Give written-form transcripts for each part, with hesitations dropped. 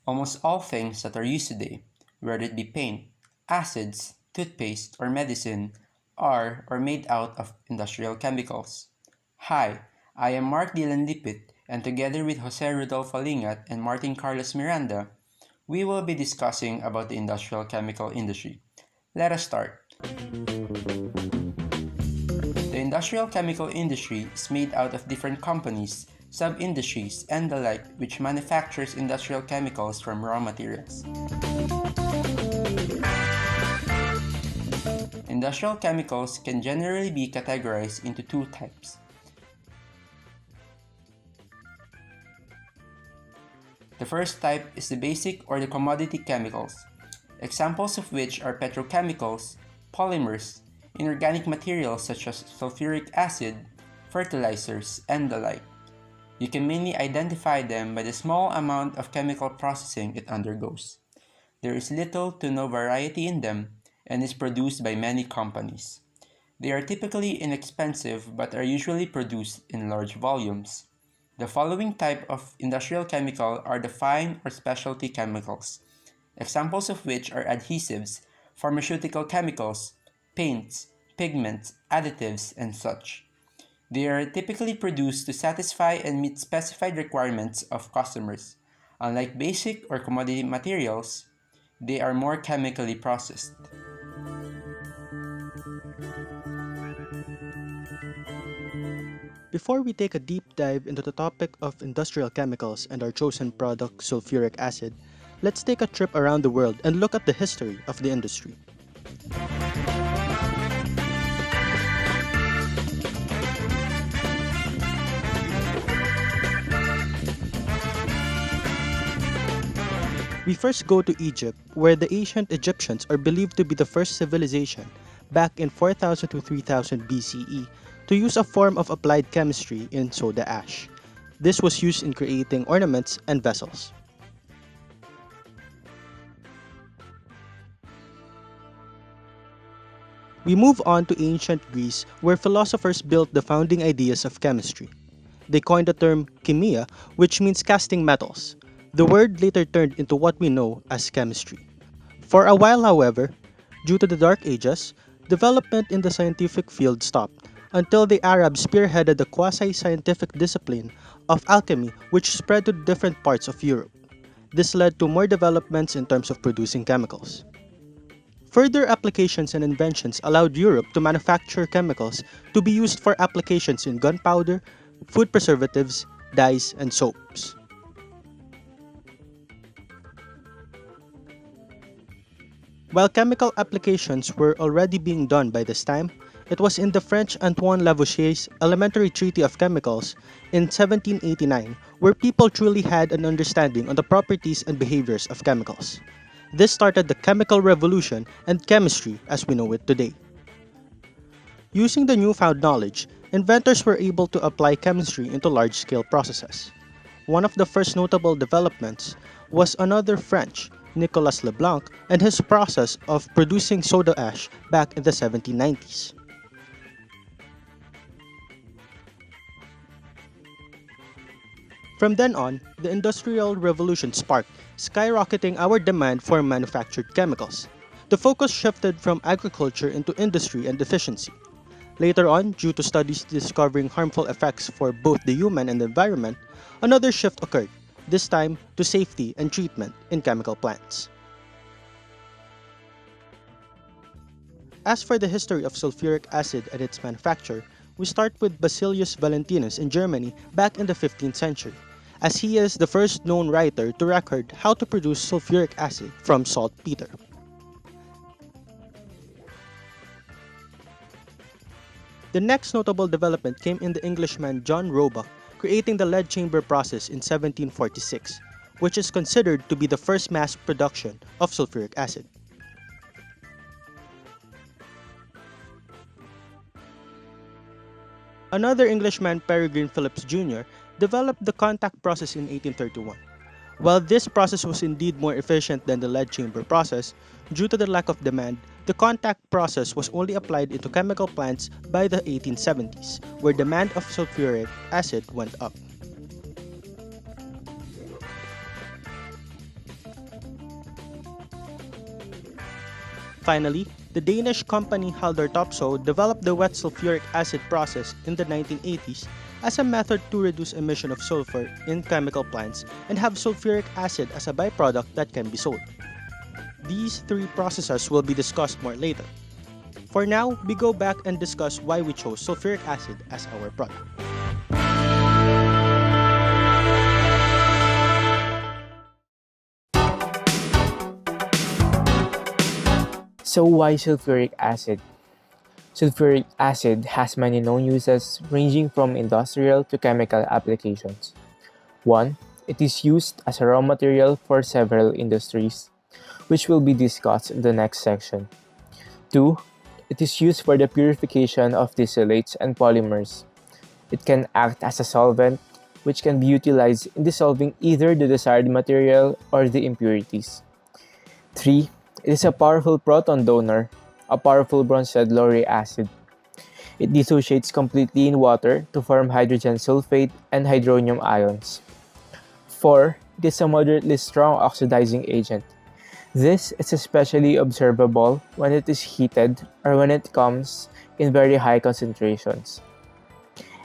Almost all things that are used today, whether it be paint, acids, toothpaste, or medicine, are or made out of industrial chemicals. Hi, I am Marc Lipit, and together with Jose Rodolfo Lingat and Martin Carlos Miranda, we will be discussing about the industrial chemical industry. Let us start. The industrial chemical industry is made out of different companies, sub-industries, and the like which manufactures industrial chemicals from raw materials. Industrial chemicals can generally be categorized into two types. The first type is the basic or the commodity chemicals, examples of which are petrochemicals, polymers, inorganic materials such as sulfuric acid, fertilizers, and the like. You can mainly identify them by the small amount of chemical processing it undergoes. There is little to no variety in them and is produced by many companies. They are typically inexpensive but are usually produced in large volumes. The following type of industrial chemical are the fine or specialty chemicals, examples of which are adhesives, pharmaceutical chemicals, paints, pigments, additives, and such. They are typically produced to satisfy and meet specified requirements of customers. Unlike basic or commodity materials, they are more chemically processed. Before we take a deep dive into the topic of industrial chemicals and our chosen product, sulfuric acid, let's take a trip around the world and look at the history of the industry. We first go to Egypt, where the ancient Egyptians are believed to be the first civilization, back in 4000 to 3000 BCE, to use a form of applied chemistry in soda ash. This was used in creating ornaments and vessels. We move on to ancient Greece, where philosophers built the founding ideas of chemistry. They coined the term chemia, which means casting metals. The word later turned into what we know as chemistry. For a while, however, due to the Dark Ages, development in the scientific field stopped until the Arabs spearheaded the quasi-scientific discipline of alchemy, which spread to different parts of Europe. This led to more developments in terms of producing chemicals. Further applications and inventions allowed Europe to manufacture chemicals to be used for applications in gunpowder, food preservatives, dyes, and soaps. While chemical applications were already being done by this time, it was in the French Antoine Lavoisier's Elementary Treatise of Chemicals in 1789 where people truly had an understanding on the properties and behaviors of chemicals. This started the chemical revolution and chemistry as we know it today. Using the newfound knowledge, inventors were able to apply chemistry into large-scale processes. One of the first notable developments was another French, Nicolas Leblanc, and his process of producing soda ash back in the 1790s. From then on, the Industrial Revolution sparked, skyrocketing our demand for manufactured chemicals. The focus shifted from agriculture into industry and efficiency. Later on, due to studies discovering harmful effects for both the human and the environment, another shift occurred, this time to safety and treatment in chemical plants. As for the history of sulfuric acid and its manufacture, we start with Basilius Valentinus in Germany back in the 15th century, as he is the first known writer to record how to produce sulfuric acid from saltpeter. The next notable development came in the Englishman John Roebuck creating the lead chamber process in 1746, which is considered to be the first mass production of sulfuric acid. Another Englishman, Peregrine Phillips Jr., developed the contact process in 1831. While this process was indeed more efficient than the lead chamber process, due to the lack of demand, the contact process was only applied into chemical plants by the 1870s, where demand of sulfuric acid went up. Finally, the Danish company Haldor Topsoe developed the wet sulfuric acid process in the 1980s as a method to reduce emission of sulfur in chemical plants and have sulfuric acid as a byproduct that can be sold. These three processes will be discussed more later. For now, we go back and discuss why we chose sulfuric acid as our product. So why sulfuric acid? Sulfuric acid has many known uses ranging from industrial to chemical applications. 1. It is used as a raw material for several industries, which will be discussed in the next section. 2. It is used for the purification of distillates and polymers. It can act as a solvent, which can be utilized in dissolving either the desired material or the impurities. 3. It is a powerful proton donor, a powerful bronzed-lauric acid. It dissociates completely in water to form hydrogen sulfate and hydronium ions. 4. It is a moderately strong oxidizing agent. This is especially observable when it is heated or when it comes in very high concentrations.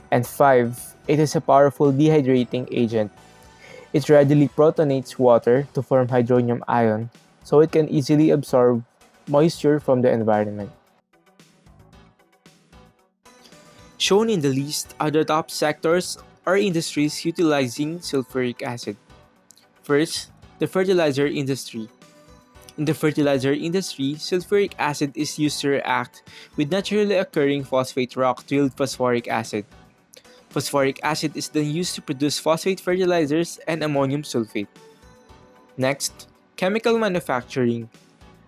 And 5. It is a powerful dehydrating agent. It readily protonates water to form hydronium ion, so it can easily absorb moisture from the environment. Shown in the list are the top sectors or industries utilizing sulfuric acid. First, the fertilizer industry. In the fertilizer industry, sulfuric acid is used to react with naturally occurring phosphate rock to yield phosphoric acid. Phosphoric acid is then used to produce phosphate fertilizers and ammonium sulfate. Next, chemical manufacturing.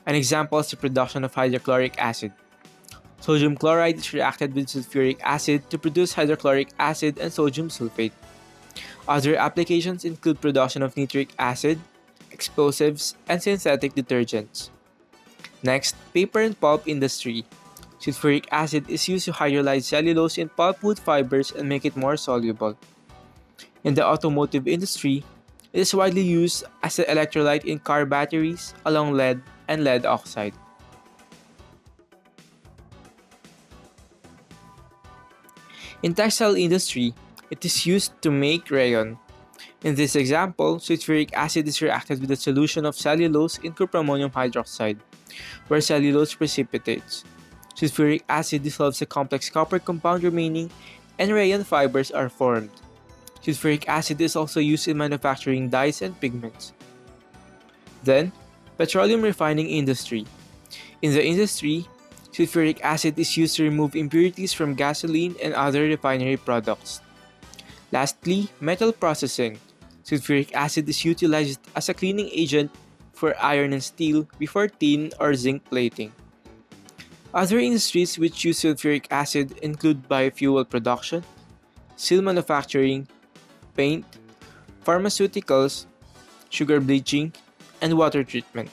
An example is the production of hydrochloric acid. Sodium chloride is reacted with sulfuric acid to produce hydrochloric acid and sodium sulfate. Other applications include production of nitric acid, explosives, and synthetic detergents. Next, paper and pulp industry. Sulfuric acid is used to hydrolyze cellulose in pulpwood fibers and make it more soluble. In the automotive industry, it is widely used as an electrolyte in car batteries along lead and lead oxide. In textile industry, it is used to make rayon. In this example, sulfuric acid is reacted with a solution of cellulose in cuprammonium hydroxide, where cellulose precipitates. Sulfuric acid dissolves a complex copper compound remaining, and rayon fibers are formed. Sulfuric acid is also used in manufacturing dyes and pigments. Then, petroleum refining industry. In the industry, sulfuric acid is used to remove impurities from gasoline and other refinery products. Lastly, metal processing. Sulfuric acid is utilized as a cleaning agent for iron and steel before tin or zinc plating. Other industries which use sulfuric acid include biofuel production, steel manufacturing, paint, pharmaceuticals, sugar bleaching, and water treatment.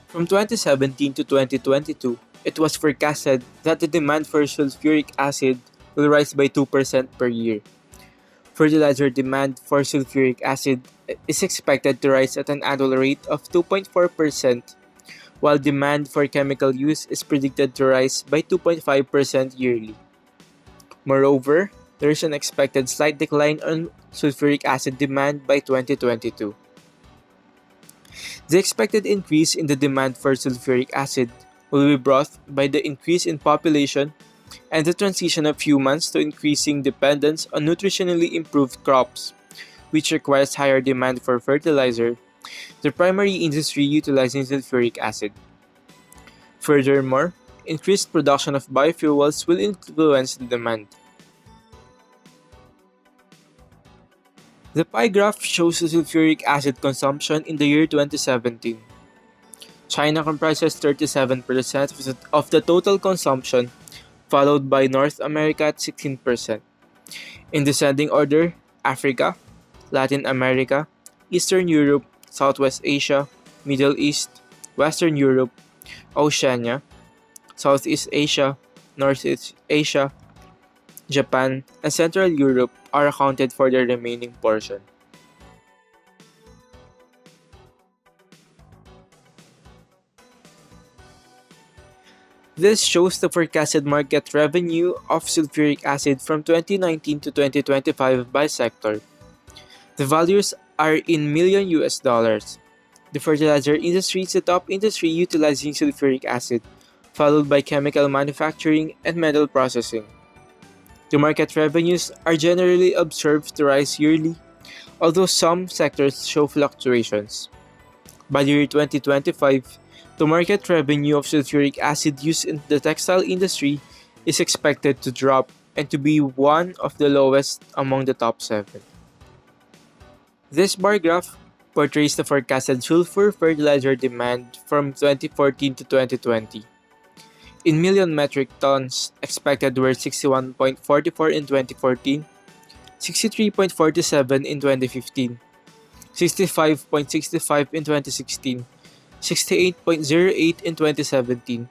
From 2017 to 2022, it was forecasted that the demand for sulfuric acid will rise by 2% per year. Fertilizer demand for sulfuric acid is expected to rise at an annual rate of 2.4%, while demand for chemical use is predicted to rise by 2.5% yearly. Moreover, there is an expected slight decline on sulfuric acid demand by 2022. The expected increase in the demand for sulfuric acid will be brought by the increase in population and the transition of humans to increasing dependence on nutritionally improved crops, which requires higher demand for fertilizer, the primary industry utilizing sulfuric acid. Furthermore, increased production of biofuels will influence the demand. The pie graph shows the sulfuric acid consumption in the year 2017. China comprises 37% of the total consumption, followed by North America at 16%. In descending order, Africa, Latin America, Eastern Europe, Southwest Asia, Middle East, Western Europe, Oceania, Southeast Asia, Northeast Asia, Japan, and Central Europe are accounted for the remaining portion. This shows the forecasted market revenue of sulfuric acid from 2019 to 2025 by sector. The values are in million US dollars. The fertilizer industry is the top industry utilizing sulfuric acid, followed by chemical manufacturing and metal processing. The market revenues are generally observed to rise yearly, although some sectors show fluctuations. By the year 2025, the market revenue of sulfuric acid used in the textile industry is expected to drop and to be one of the lowest among the top 7. This bar graph portrays the forecasted sulfur fertilizer demand from 2014 to 2020. In million metric tons, expected were 61.44 in 2014, 63.47 in 2015, 65.65 in 2016, 68.08 in 2017,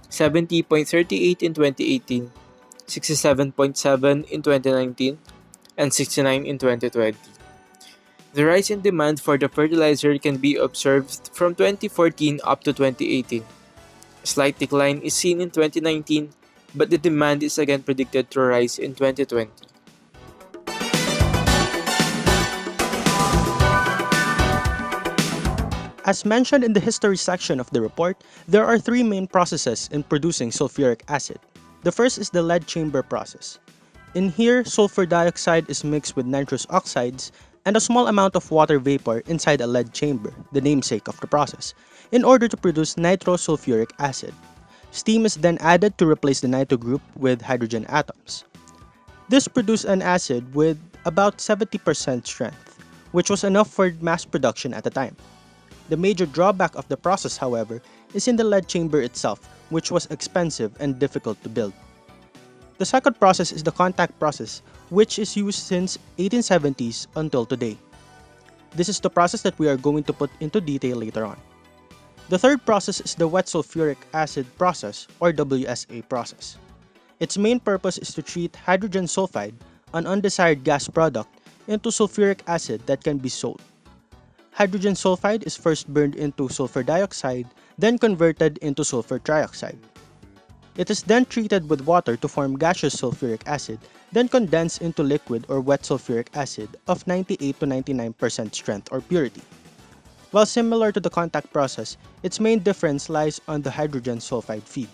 70.38 in 2018, 67.7 in 2019, and 69 in 2020. The rise in demand for the fertilizer can be observed from 2014 up to 2018. A slight decline is seen in 2019, but the demand is again predicted to rise in 2020. As mentioned in the history section of the report, there are three main processes in producing sulfuric acid. The first is the lead chamber process. In here, sulfur dioxide is mixed with nitrous oxides and a small amount of water vapor inside a lead chamber, the namesake of the process, in order to produce nitrosulfuric acid. Steam is then added to replace the nitro group with hydrogen atoms. This produced an acid with about 70% strength, which was enough for mass production at the time. The major drawback of the process, however, is in the lead chamber itself, which was expensive and difficult to build. The second process is the contact process, which is used since 1870s until today. This is the process that we are going to put into detail later on. The third process is the wet sulfuric acid process, or WSA process. Its main purpose is to treat hydrogen sulfide, an undesired gas product, into sulfuric acid that can be sold. Hydrogen sulfide is first burned into sulfur dioxide, then converted into sulfur trioxide. It is then treated with water to form gaseous sulfuric acid, then condensed into liquid or wet sulfuric acid of 98 to 99% strength or purity. While similar to the contact process, its main difference lies on the hydrogen sulfide feed.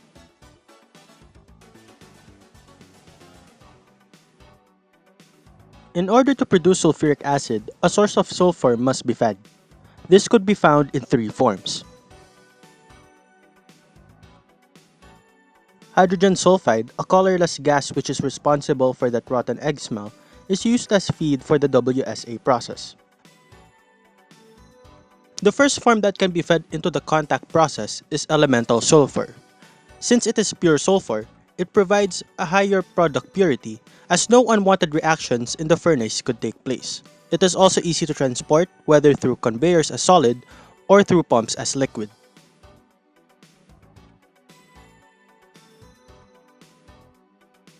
In order to produce sulfuric acid, a source of sulfur must be fed. This could be found in three forms. Hydrogen sulfide, a colorless gas which is responsible for that rotten egg smell, is used as feed for the WSA process. The first form that can be fed into the contact process is elemental sulfur. Since it is pure sulfur, it provides a higher product purity as no unwanted reactions in the furnace could take place. It is also easy to transport, whether through conveyors as solid or through pumps as liquid.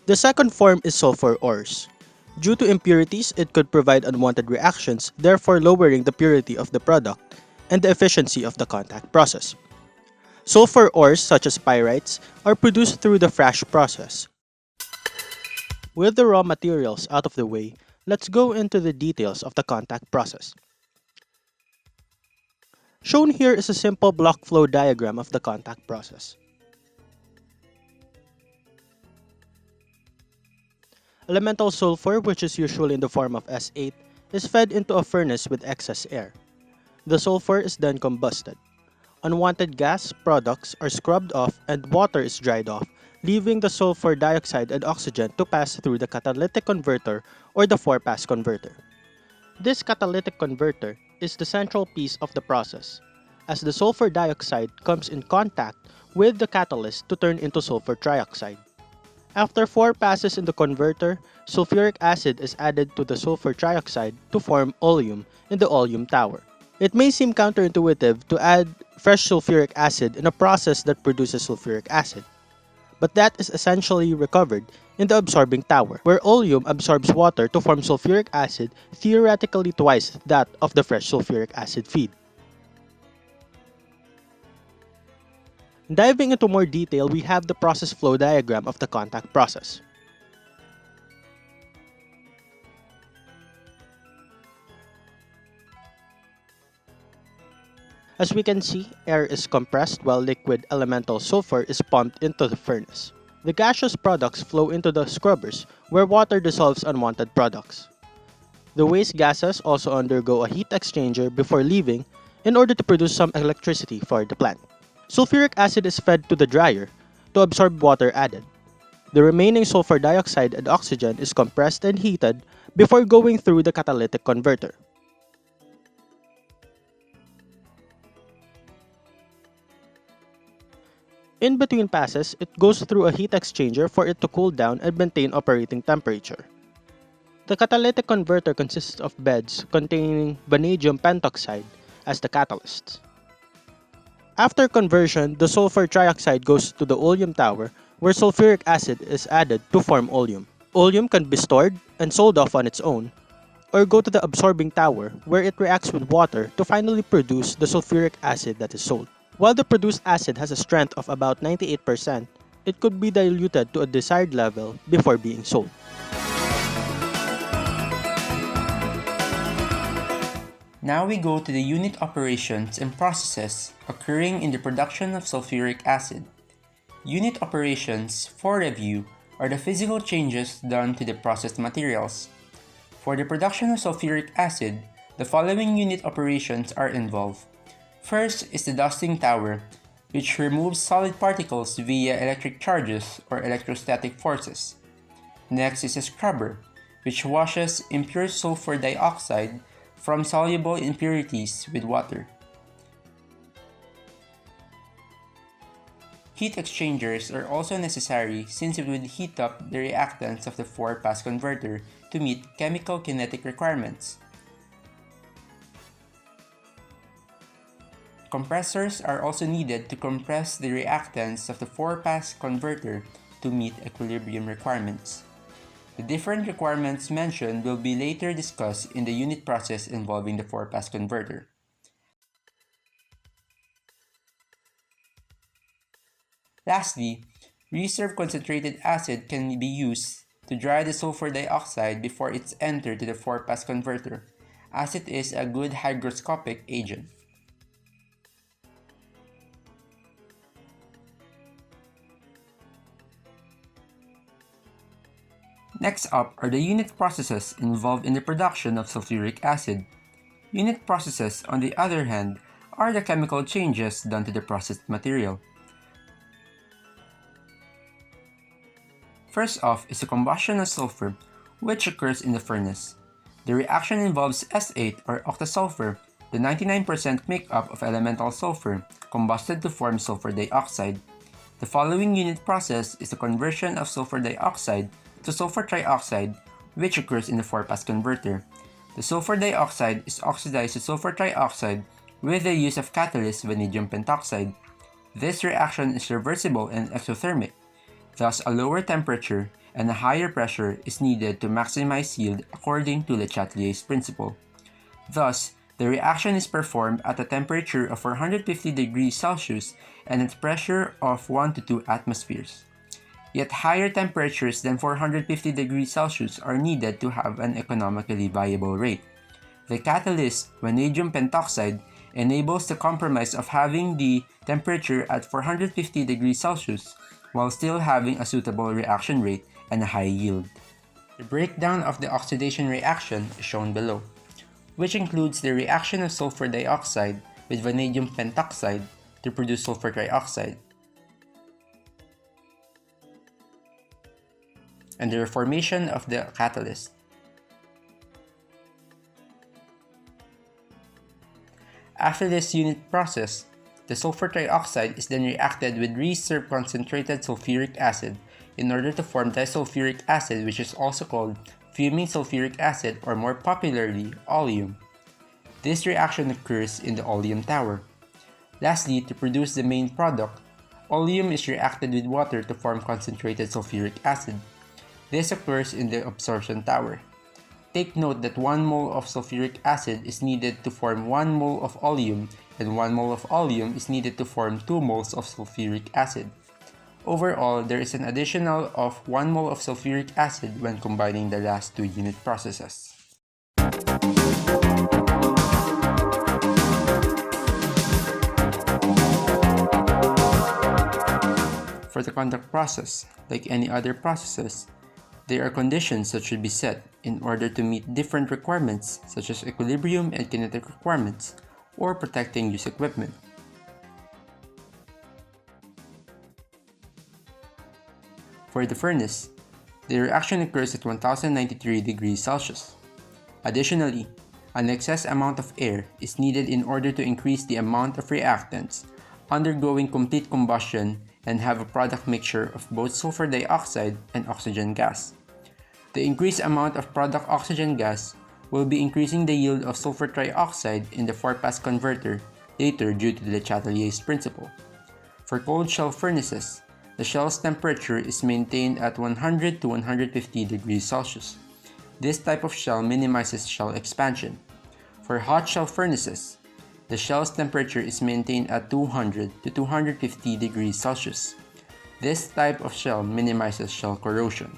The second form is sulfur ores. Due to impurities, it could provide unwanted reactions, therefore lowering the purity of the product and the efficiency of the contact process. Sulfur ores, such as pyrites, are produced through the Frasch process. With the raw materials out of the way, let's go into the details of the contact process. Shown here is a simple block flow diagram of the contact process. Elemental sulfur, which is usually in the form of S8, is fed into a furnace with excess air. The sulfur is then combusted. Unwanted gas products are scrubbed off and water is dried off, leaving the sulfur dioxide and oxygen to pass through the catalytic converter or the 4-pass converter. This catalytic converter is the central piece of the process, as the sulfur dioxide comes in contact with the catalyst to turn into sulfur trioxide. After 4 passes in the converter, sulfuric acid is added to the sulfur trioxide to form oleum in the oleum tower. It may seem counterintuitive to add fresh sulfuric acid in a process that produces sulfuric acid, but that is essentially recovered in the absorbing tower, where oleum absorbs water to form sulfuric acid, theoretically twice that of the fresh sulfuric acid feed. Diving into more detail, we have the process flow diagram of the contact process. As we can see, air is compressed while liquid elemental sulfur is pumped into the furnace. The gaseous products flow into the scrubbers, where water dissolves unwanted products. The waste gases also undergo a heat exchanger before leaving in order to produce some electricity for the plant. Sulfuric acid is fed to the dryer to absorb water added. The remaining sulfur dioxide and oxygen is compressed and heated before going through the catalytic converter. In between passes, it goes through a heat exchanger for it to cool down and maintain operating temperature. The catalytic converter consists of beds containing vanadium pentoxide as the catalyst. After conversion, the sulfur trioxide goes to the oleum tower where sulfuric acid is added to form oleum. Oleum can be stored and sold off on its own, or go to the absorbing tower where it reacts with water to finally produce the sulfuric acid that is sold. While the produced acid has a strength of about 98%, it could be diluted to a desired level before being sold. Now we go to the unit operations and processes occurring in the production of sulfuric acid. Unit operations, for review, are the physical changes done to the processed materials. For the production of sulfuric acid, the following unit operations are involved. First is the dusting tower, which removes solid particles via electric charges or electrostatic forces. Next is a scrubber, which washes impure sulfur dioxide from soluble impurities with water. Heat exchangers are also necessary since it would heat up the reactants of the 4-pass converter to meet chemical kinetic requirements. Compressors are also needed to compress the reactants of the 4-pass converter to meet equilibrium requirements. The different requirements mentioned will be later discussed in the unit process involving the 4-pass converter. Lastly, reserve concentrated acid can be used to dry the sulfur dioxide before it's entered to the 4-pass converter, as it is a good hygroscopic agent. Next up are the unit processes involved in the production of sulfuric acid. Unit processes, on the other hand, are the chemical changes done to the processed material. First off is the combustion of sulfur, which occurs in the furnace. The reaction involves S8 or octasulfur, the 99% makeup of elemental sulfur, combusted to form sulfur dioxide. The following unit process is the conversion of sulfur dioxide to sulfur trioxide, which occurs in the 4-pass converter. The sulfur dioxide is oxidized to sulfur trioxide with the use of catalyst vanadium pentoxide. This reaction is reversible and exothermic, thus a lower temperature and a higher pressure is needed to maximize yield according to Le Chatelier's principle. Thus, the reaction is performed at a temperature of 450 degrees Celsius and at pressure of 1 to 2 atmospheres. Yet higher temperatures than 450 degrees Celsius are needed to have an economically viable rate. The catalyst, vanadium pentoxide, enables the compromise of having the temperature at 450 degrees Celsius while still having a suitable reaction rate and a high yield. The breakdown of the oxidation reaction is shown below, which includes the reaction of sulfur dioxide with vanadium pentoxide to produce sulfur trioxide, and the reformation of the catalyst. After this unit process, the sulfur trioxide is then reacted with reserve concentrated sulfuric acid in order to form disulfuric acid, which is also called fuming sulfuric acid or more popularly, oleum. This reaction occurs in the oleum tower. Lastly, to produce the main product, Oleum is reacted with water to form concentrated sulfuric acid. This occurs in the absorption tower. Take note that 1 mole of sulfuric acid is needed to form 1 mole of oleum, and 1 mole of oleum is needed to form 2 moles of sulfuric acid. Overall, there is an additional of 1 mole of sulfuric acid when combining the last 2 unit processes. For the conduct process, like any other processes, there are conditions that should be set in order to meet different requirements such as equilibrium and kinetic requirements, or protecting used equipment. For the furnace, the reaction occurs at 1093 degrees Celsius. Additionally, an excess amount of air is needed in order to increase the amount of reactants undergoing complete combustion and have a product mixture of both sulfur dioxide and oxygen gas. The increased amount of product oxygen gas will be increasing the yield of sulfur trioxide in the 4-pass converter later due to Le Chatelier's principle. For cold shell furnaces, the shell's temperature is maintained at 100 to 150 degrees Celsius. This type of shell minimizes shell expansion. For hot shell furnaces, the shell's temperature is maintained at 200 to 250 degrees Celsius. This type of shell minimizes shell corrosion.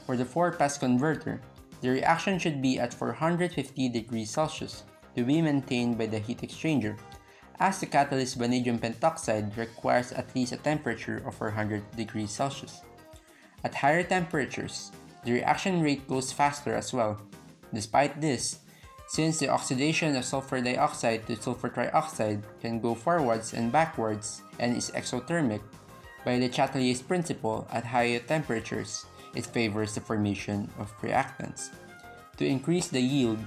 For the 4-pass converter, the reaction should be at 450 degrees Celsius to be maintained by the heat exchanger, as the catalyst vanadium pentoxide requires at least a temperature of 400 degrees Celsius. At higher temperatures, the reaction rate goes faster as well. Despite this, since the oxidation of sulfur dioxide to sulfur trioxide can go forwards and backwards and is exothermic, by Le Chatelier's principle at higher temperatures, it favors the formation of reactants. To increase the yield,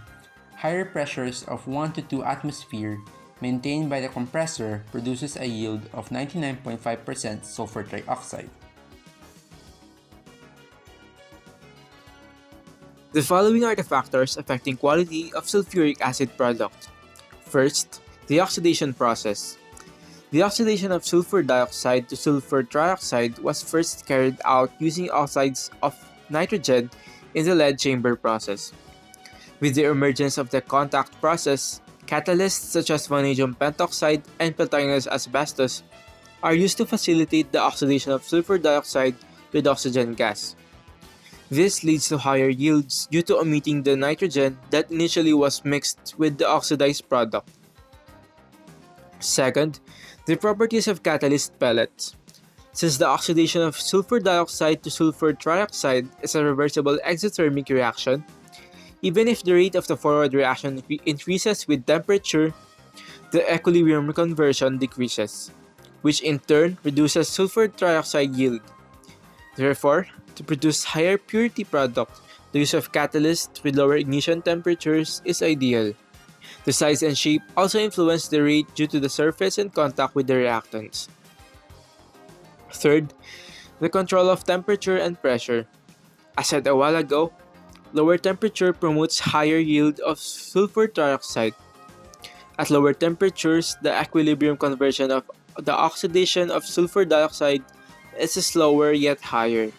higher pressures of 1 to 2 atmosphere maintained by the compressor produces a yield of 99.5% sulfur trioxide. The following are the factors affecting quality of sulfuric acid product. First, the oxidation process. The oxidation of sulfur dioxide to sulfur trioxide was first carried out using oxides of nitrogen in the lead chamber process. With the emergence of the contact process, catalysts such as vanadium pentoxide and plutonium asbestos are used to facilitate the oxidation of sulfur dioxide with oxygen gas. This leads to higher yields due to omitting the nitrogen that initially was mixed with the oxidized product. Second, the properties of catalyst pellets. Since the oxidation of sulfur dioxide to sulfur trioxide is a reversible exothermic reaction, even if the rate of the forward reaction increases with temperature, the equilibrium conversion decreases, which in turn reduces sulfur trioxide yield. Therefore, to produce higher purity product, the use of catalysts with lower ignition temperatures is ideal. The size and shape also influence the rate due to the surface and contact with the reactants. Third, the control of temperature and pressure. As said a while ago, lower temperature promotes higher yield of sulfur trioxide. At lower temperatures, the equilibrium conversion of the oxidation of sulfur dioxide is slower yet higher.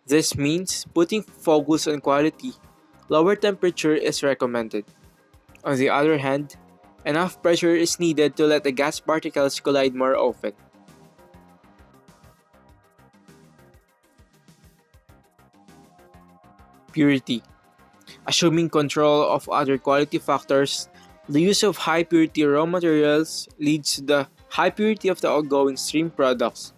This means putting focus on quality, lower temperature is recommended. On the other hand, enough pressure is needed to let the gas particles collide more often. Purity. Assuming control of other quality factors, the use of high purity raw materials leads to the high purity of the outgoing stream products.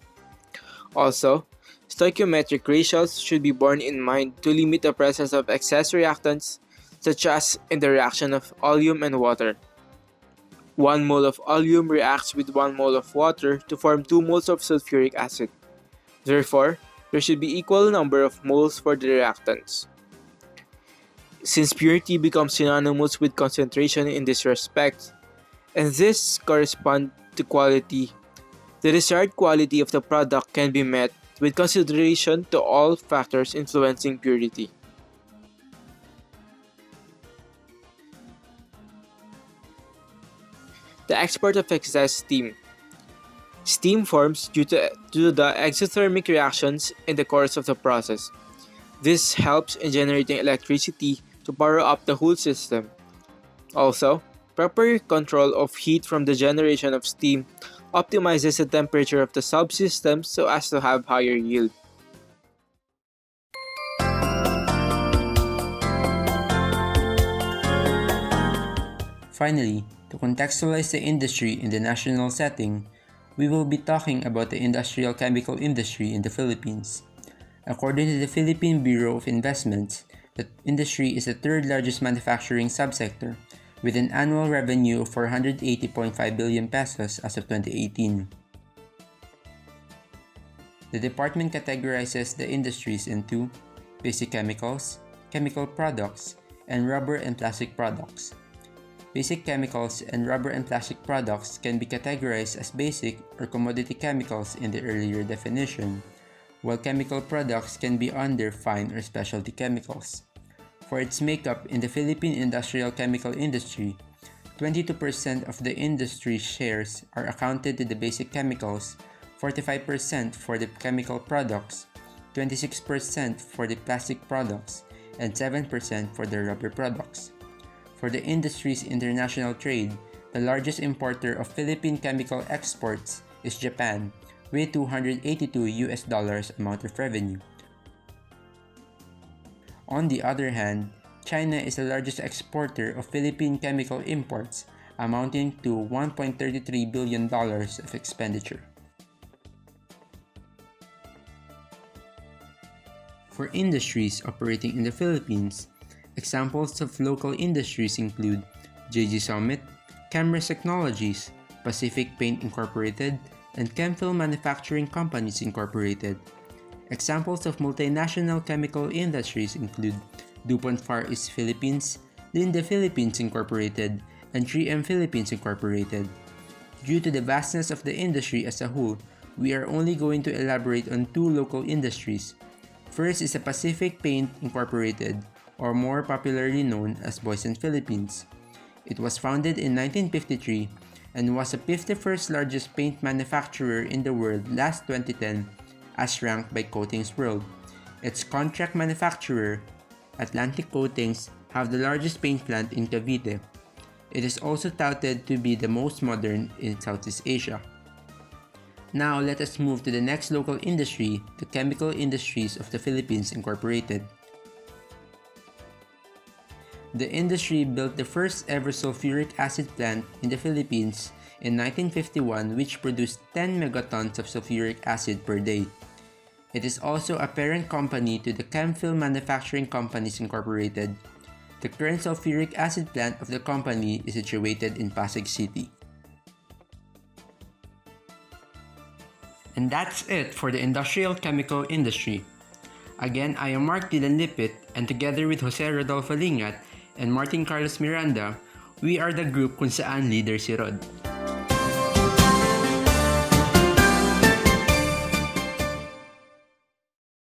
Also, stoichiometric ratios should be borne in mind to limit the presence of excess reactants, such as in the reaction of oleum and water. 1 mole of oleum reacts with 1 mole of water to form 2 moles of sulfuric acid. Therefore, there should be equal number of moles for the reactants. Since purity becomes synonymous with concentration in this respect, and this corresponds to quality, the desired quality of the product can be met with consideration to all factors influencing purity. export of excess steam. Steam forms due to the exothermic reactions in the course of the process. This helps in generating electricity to power up the whole system. Also, proper control of heat from the generation of steam optimizes the temperature of the subsystem so as to have higher yield. Finally, to contextualize the industry in the national setting, we will be talking about the industrial chemical industry in the Philippines. According to the Philippine Bureau of Investments, the industry is the third largest manufacturing subsector, with an annual revenue of 480.5 billion pesos as of 2018. The department categorizes the industries into basic chemicals, chemical products, and rubber and plastic products. Basic chemicals and rubber and plastic products can be categorized as basic or commodity chemicals in the earlier definition, while chemical products can be under fine or specialty chemicals. For its makeup in the Philippine industrial chemical industry, 22% of the industry's shares are accounted to the basic chemicals, 45% for the chemical products, 26% for the plastic products, and 7% for the rubber products. For the industry's international trade, the largest importer of Philippine chemical exports is Japan, with $282 amount of revenue. On the other hand, China is the largest exporter of Philippine chemical imports, amounting to $1.33 billion of expenditure. For industries operating in the Philippines, examples of local industries include JG Summit, Camrys Technologies, Pacific Paint Incorporated, and Chemfil Manufacturing Companies Incorporated. Examples of multinational chemical industries include DuPont Far East Philippines, Linde Philippines Incorporated, and 3M Philippines Incorporated. Due to the vastness of the industry as a whole, we are only going to elaborate on two local industries. First is the Pacific Paint Incorporated, or more popularly known as Boysen Philippines. It was founded in 1953 and was the 51st largest paint manufacturer in the world last 2010 as ranked by Coatings World. Its contract manufacturer, Atlantic Coatings, have the largest paint plant in Cavite. It is also touted to be the most modern in Southeast Asia. Now let us move to the next local industry, the Chemical Industries of the Philippines Incorporated. The industry built the first ever sulfuric acid plant in the Philippines in 1951, which produced 10 megatons of sulfuric acid per day. It is also a parent company to the Chemfil Manufacturing Companies Incorporated. The current sulfuric acid plant of the company is situated in Pasig City. And that's it for the industrial chemical industry. Again, I am Marc Lipit, and together with Jose Rodolfo Lingat and Martin Carlos Miranda, we are the group kung saan leader si Rod.